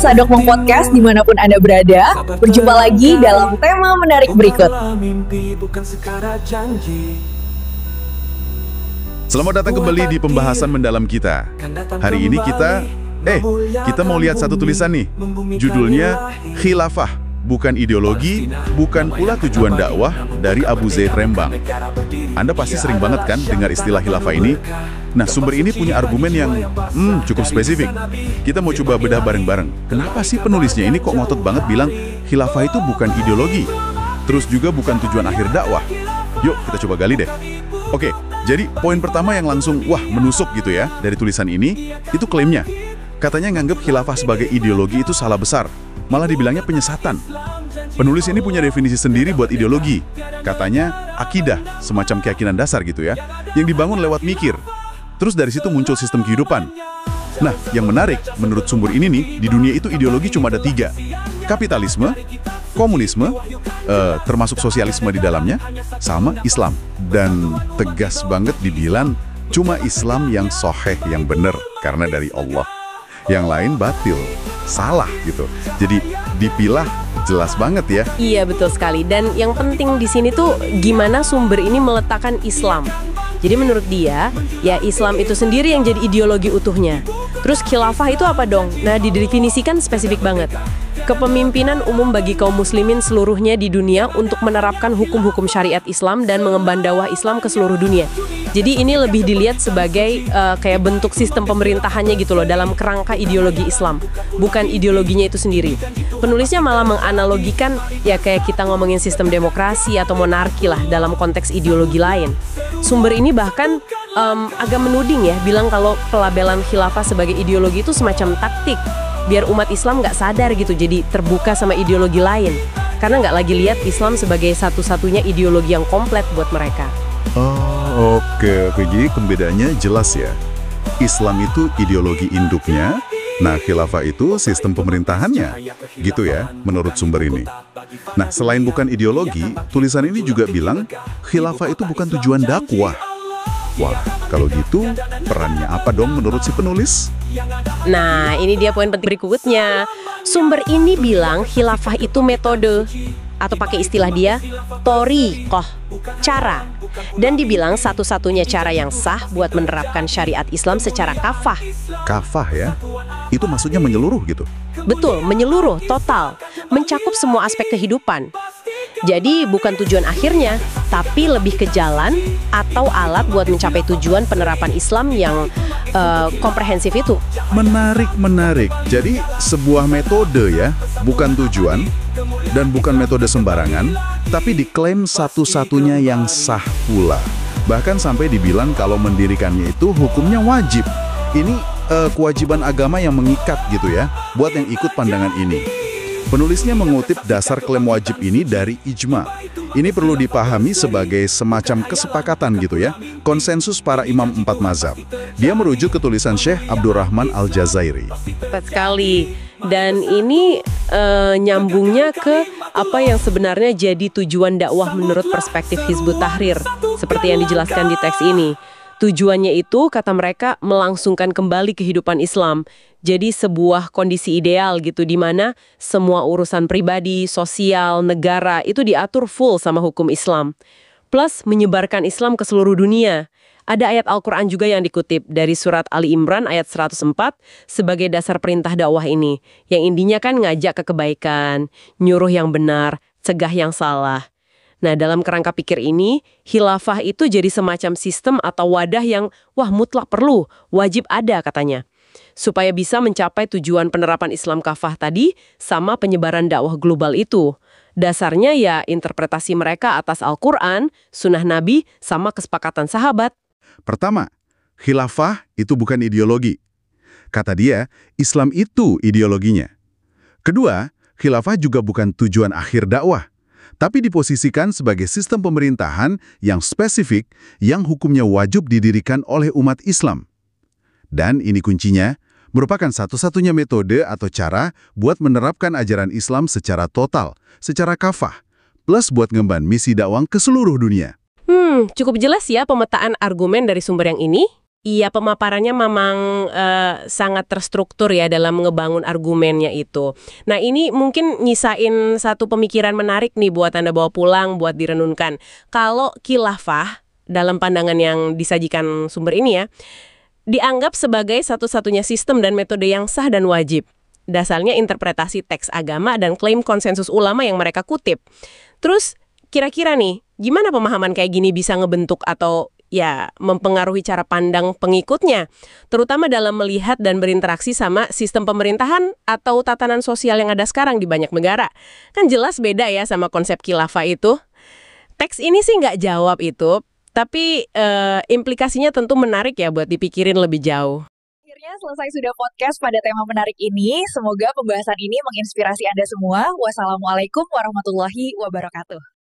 Sadok Podcast dimanapun Anda berada. Berjumpa lagi dalam tema menarik berikut. Selamat datang kembali di pembahasan mendalam kita. Hari ini kita mau lihat satu tulisan nih. Judulnya Khilafah, bukan ideologi, bukan pula tujuan dakwah, dari Abu Zaid Rembang. Anda pasti sering banget kan dengar istilah khilafah ini? Nah, sumber ini punya argumen yang cukup spesifik. Kita mau coba bedah bareng-bareng. Kenapa sih penulisnya ini kok ngotot banget bilang khilafah itu bukan ideologi, terus juga bukan tujuan akhir dakwah? Yuk, kita coba gali deh. Oke, jadi poin pertama yang langsung menusuk gitu ya dari tulisan ini, itu klaimnya. Katanya nganggep khilafah sebagai ideologi itu salah besar, malah dibilangnya penyesatan. Penulis ini punya definisi sendiri buat ideologi. Katanya akidah, semacam keyakinan dasar gitu ya, yang dibangun lewat mikir. Terus dari situ muncul sistem kehidupan. Nah, yang menarik, menurut sumber ini nih, di dunia itu ideologi cuma ada 3. Kapitalisme, komunisme, termasuk sosialisme di dalamnya, sama Islam. Dan tegas banget dibilang, cuma Islam yang soheh, yang benar, karena dari Allah. Yang lain batil, salah gitu. Jadi dipilah jelas banget ya. Iya, betul sekali. Dan yang penting di sini tuh gimana sumber ini meletakkan Islam. Jadi menurut dia, ya Islam itu sendiri yang jadi ideologi utuhnya. Terus khilafah itu apa dong? Nah, didefinisikan spesifik banget. Kepemimpinan umum bagi kaum muslimin seluruhnya di dunia untuk menerapkan hukum-hukum syariat Islam dan mengemban dakwah Islam ke seluruh dunia. Jadi ini lebih dilihat sebagai kayak bentuk sistem pemerintahannya gitu loh, dalam kerangka ideologi Islam, bukan ideologinya itu sendiri. Penulisnya malah menganalogikan ya kayak kita ngomongin sistem demokrasi atau monarki lah dalam konteks ideologi lain. Sumber ini bahkan agak menuding ya, bilang kalau pelabelan khilafah sebagai ideologi itu semacam taktik biar umat Islam nggak sadar gitu, jadi terbuka sama ideologi lain. Karena nggak lagi lihat Islam sebagai satu-satunya ideologi yang komplet buat mereka. Oh, oke. Jadi pembedaannya jelas ya. Islam itu ideologi induknya, nah khilafah itu sistem pemerintahannya. Gitu ya, menurut sumber ini. Nah, selain bukan ideologi, tulisan ini juga bilang khilafah itu bukan tujuan dakwah. Wah, kalau gitu perannya apa dong menurut si penulis? Nah, ini dia poin penting berikutnya. Sumber ini bilang khilafah itu metode, atau pakai istilah dia, thoriqoh, cara. Dan dibilang satu-satunya cara yang sah buat menerapkan syariat Islam secara kafah. Kafah ya? Itu maksudnya menyeluruh gitu? Betul, menyeluruh, total. Mencakup semua aspek kehidupan. Jadi bukan tujuan akhirnya, tapi lebih ke jalan atau alat buat mencapai tujuan penerapan Islam yang komprehensif itu. Menarik. Jadi sebuah metode ya, bukan tujuan dan bukan metode sembarangan, tapi diklaim satu-satunya yang sah pula. Bahkan sampai dibilang kalau mendirikannya itu hukumnya wajib. Ini kewajiban agama yang mengikat gitu ya, buat yang ikut pandangan ini. Penulisnya mengutip dasar klaim wajib ini dari ijma. Ini perlu dipahami sebagai semacam kesepakatan gitu ya, konsensus para imam 4 mazhab. Dia merujuk ke tulisan Syekh Abdurrahman Al-Jazairi. Tepat sekali. Dan ini nyambungnya ke apa yang sebenarnya jadi tujuan dakwah menurut perspektif Hizbut Tahrir, seperti yang dijelaskan di teks ini. Tujuannya itu, kata mereka, melangsungkan kembali kehidupan Islam. Jadi sebuah kondisi ideal gitu, di mana semua urusan pribadi, sosial, negara itu diatur full sama hukum Islam. Plus menyebarkan Islam ke seluruh dunia. Ada ayat Al-Quran juga yang dikutip dari surat Ali Imran ayat 104 sebagai dasar perintah dakwah ini. Yang intinya kan ngajak ke kebaikan, nyuruh yang benar, cegah yang salah. Nah, dalam kerangka pikir ini, khilafah itu jadi semacam sistem atau wadah yang, mutlak perlu, wajib ada katanya. Supaya bisa mencapai tujuan penerapan Islam kafah tadi sama penyebaran dakwah global itu. Dasarnya ya interpretasi mereka atas Al-Quran, sunnah Nabi, sama kesepakatan sahabat. Pertama, khilafah itu bukan ideologi. Kata dia, Islam itu ideologinya. Kedua, khilafah juga bukan tujuan akhir dakwah, tapi diposisikan sebagai sistem pemerintahan yang spesifik yang hukumnya wajib didirikan oleh umat Islam. Dan ini kuncinya, merupakan satu-satunya metode atau cara buat menerapkan ajaran Islam secara total, secara kafah, plus buat ngemban misi dakwah ke seluruh dunia. Cukup jelas ya pemetaan argumen dari sumber yang ini. Iya, pemaparannya memang sangat terstruktur ya dalam ngebangun argumennya itu. Nah, ini mungkin nyisain satu pemikiran menarik nih buat Anda bawa pulang, buat direnungkan. Kalau khilafah, dalam pandangan yang disajikan sumber ini ya, dianggap sebagai satu-satunya sistem dan metode yang sah dan wajib. Dasarnya interpretasi teks agama dan klaim konsensus ulama yang mereka kutip. Terus, kira-kira nih, gimana pemahaman kayak gini bisa ngebentuk atau ya mempengaruhi cara pandang pengikutnya, terutama dalam melihat dan berinteraksi sama sistem pemerintahan atau tatanan sosial yang ada sekarang di banyak negara. Kan jelas beda ya sama konsep khilafah itu. Teks ini sih nggak jawab itu, tapi implikasinya tentu menarik ya buat dipikirin lebih jauh. Akhirnya selesai sudah podcast pada tema menarik ini. Semoga pembahasan ini menginspirasi Anda semua. Wassalamualaikum warahmatullahi wabarakatuh.